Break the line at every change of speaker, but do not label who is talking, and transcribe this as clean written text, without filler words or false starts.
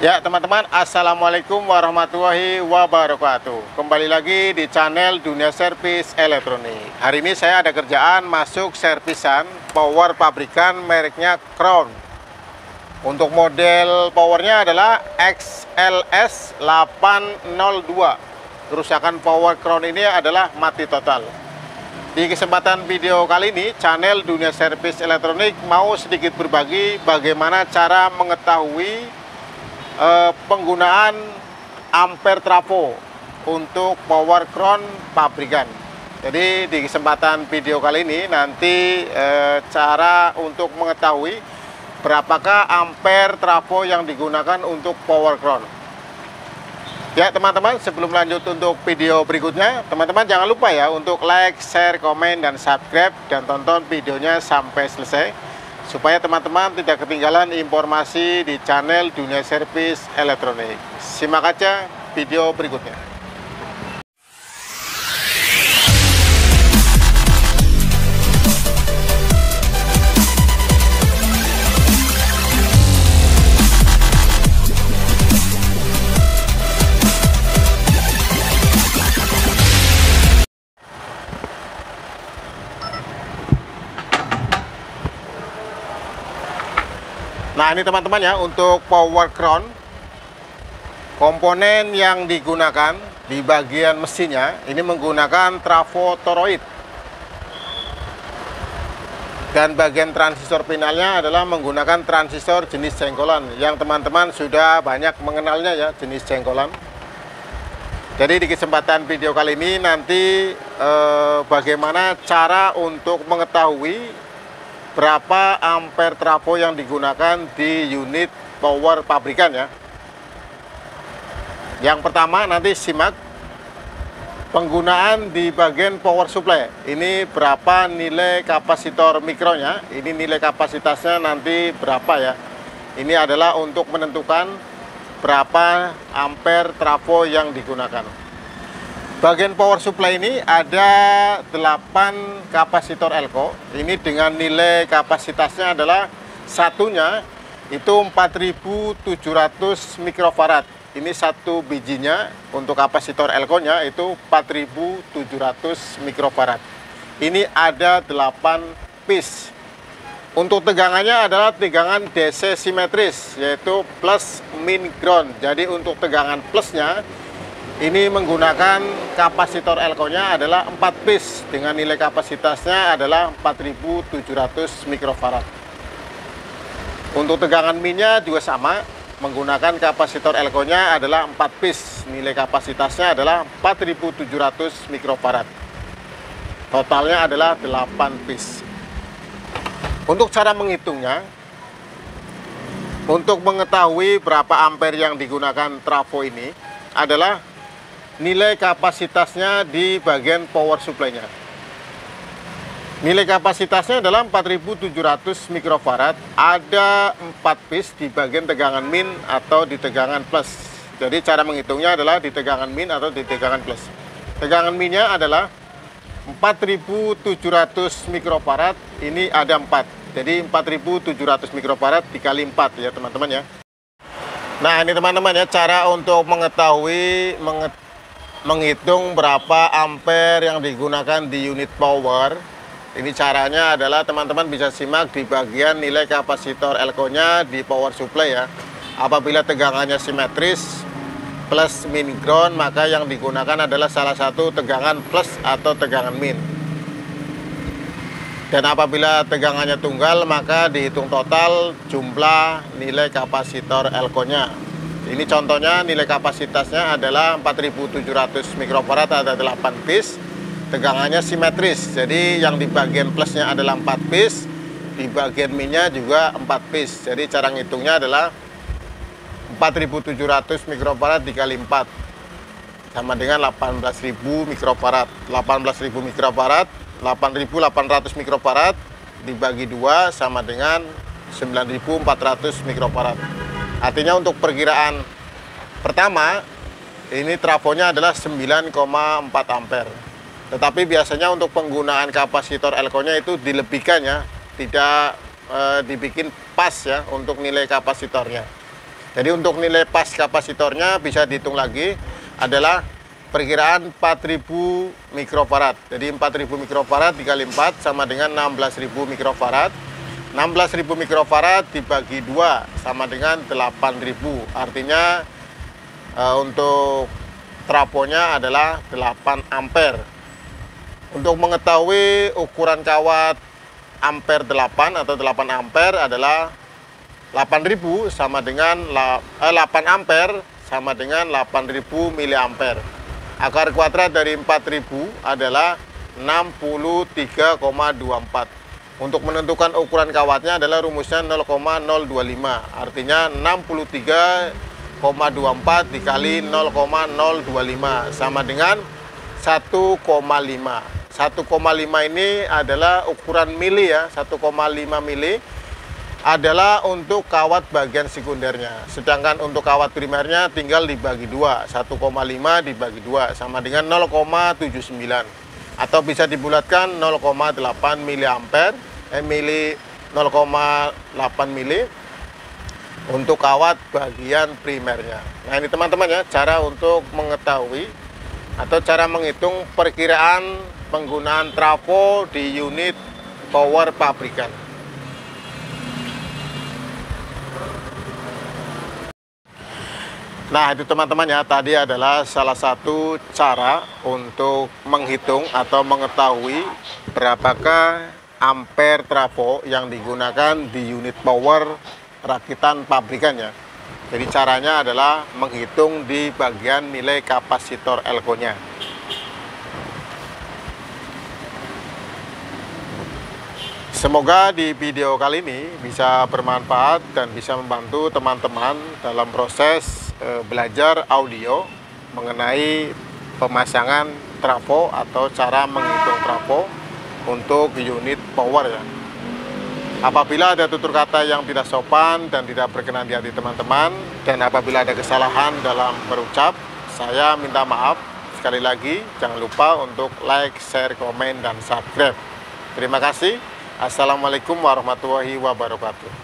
Ya teman-teman, Assalamualaikum warahmatullahi wabarakatuh. Kembali lagi di channel Dunia Servis Elektronik. Hari ini saya ada kerjaan masuk servisan power pabrikan mereknya Crown. Untuk model powernya adalah XLS 802. Kerusakan power Crown ini adalah mati total. Di kesempatan video kali ini, channel Dunia Servis Elektronik mau sedikit berbagi bagaimana cara mengetahui penggunaan ampere trafo untuk power Crown pabrikan. Jadi di kesempatan video kali ini nanti cara untuk mengetahui berapakah ampere trafo yang digunakan untuk power Crown. Ya teman-teman, sebelum lanjut untuk video berikutnya, teman-teman jangan lupa ya untuk like, share, komen, dan subscribe, dan tonton videonya sampai selesai supaya teman-teman tidak ketinggalan informasi di channel Dunia Servis Elektronik. Simak aja video berikutnya. Nah ini teman-teman ya, untuk power Crown, komponen yang digunakan di bagian mesinnya ini menggunakan trafo toroid, dan bagian transistor finalnya adalah menggunakan transistor jenis jengkolan yang teman-teman sudah banyak mengenalnya ya, jenis jengkolan. Jadi di kesempatan video kali ini nanti bagaimana cara untuk mengetahui berapa ampere trafo yang digunakan di unit power pabrikan ya. Yang pertama nanti simak penggunaan di bagian power supply. Ini berapa nilai kapasitor mikronya, ini nilai kapasitasnya nanti berapa ya. Ini adalah untuk menentukan berapa ampere trafo yang digunakan. Bagian power supply ini ada 8 kapasitor elko. Ini dengan nilai kapasitasnya adalah satunya itu 4700 mikrofarad. Ini satu bijinya untuk kapasitor elko-nya itu 4700 mikrofarad. Ini ada 8 piece. Untuk tegangannya adalah tegangan DC simetris, yaitu plus min ground. Jadi untuk tegangan plusnya ini menggunakan kapasitor elko-nya adalah 4 piece dengan nilai kapasitasnya adalah 4700 mikrofarad. Untuk tegangan minnya juga sama, menggunakan kapasitor elko-nya adalah 4 piece, nilai kapasitasnya adalah 4700 mikrofarad. Totalnya adalah 8 piece. Untuk cara menghitungnya, untuk mengetahui berapa ampere yang digunakan trafo ini adalah nilai kapasitasnya di bagian power supply-nya. Nilai kapasitasnya adalah 4700 mikrofarad, ada 4 piece di bagian tegangan min atau di tegangan plus. Jadi cara menghitungnya adalah di tegangan min atau di tegangan plus. Tegangan minnya adalah 4700 mikrofarad, ini ada 4. Jadi 4700 mikrofarad dikali 4 ya teman-teman ya. Nah ini teman-teman ya, cara untuk menghitung berapa ampere yang digunakan di unit power. Ini caranya adalah teman-teman bisa simak di bagian nilai kapasitor elko-nya di power supply ya. Apabila tegangannya simetris plus min ground, maka yang digunakan adalah salah satu tegangan plus atau tegangan min. Dan apabila tegangannya tunggal, maka dihitung total jumlah nilai kapasitor elko-nya. Ini contohnya nilai kapasitasnya adalah 4700 mikrofarad, ada 8 piece. Tegangannya simetris, jadi yang di bagian plusnya adalah 4 piece, di bagian minnya juga 4 piece. Jadi cara ngitungnya adalah 4700 mikrofarad dikali 4 sama dengan 18.000 mikrofarad. 18.000 mikrofarad, 8.800 mikrofarad dibagi 2 sama dengan 9.400 mikrofarad. Artinya untuk perkiraan pertama, ini trafonya adalah 9,4 ampere. Tetapi biasanya untuk penggunaan kapasitor elko-nya itu dilebihkan ya, tidak dibikin pas ya untuk nilai kapasitornya. Jadi untuk nilai pas kapasitornya bisa dihitung lagi adalah perkiraan 4000 mikrofarad. Jadi 4000 mikrofarad dikali 4 sama dengan 16.000 mikrofarad. 16.000 mikrofarad dibagi 2 sama dengan 8.000. Artinya untuk trafonya adalah 8 ampere. Untuk mengetahui ukuran kawat ampere 8 atau 8 ampere adalah 8.000 sama dengan 8 ampere sama dengan 8.000 miliampere. Akar kuadrat dari 4.000 adalah 63,24. Untuk menentukan ukuran kawatnya adalah rumusnya 0,025. Artinya 63,24 dikali 0,025 sama dengan 1,5. 1,5 ini adalah ukuran mili ya, 1,5 mili adalah untuk kawat bagian sekundernya. Sedangkan untuk kawat primernya tinggal dibagi 2. 1,5 dibagi 2 sama dengan 0,79. Atau bisa dibulatkan 0,8 miliampere, mili 0,8 mili untuk kawat bagian primernya. Nah ini teman-teman ya, cara untuk mengetahui atau cara menghitung perkiraan penggunaan trafo di unit power pabrikan. Nah itu teman-teman ya, tadi adalah salah satu cara untuk menghitung atau mengetahui berapakah ampere trafo yang digunakan di unit power rakitan pabrikan ya. Jadi caranya adalah menghitung di bagian nilai kapasitor elko-nya. Semoga di video kali ini bisa bermanfaat dan bisa membantu teman-teman dalam proses belajar audio mengenai pemasangan trafo atau cara menghitung trafo untuk unit power ya. Apabila ada tutur kata yang tidak sopan dan tidak berkenan di hati teman-teman, dan apabila ada kesalahan dalam berucap, saya minta maaf. Sekali lagi, jangan lupa untuk like, share, komen, dan subscribe. Terima kasih. Assalamualaikum warahmatullahi wabarakatuh.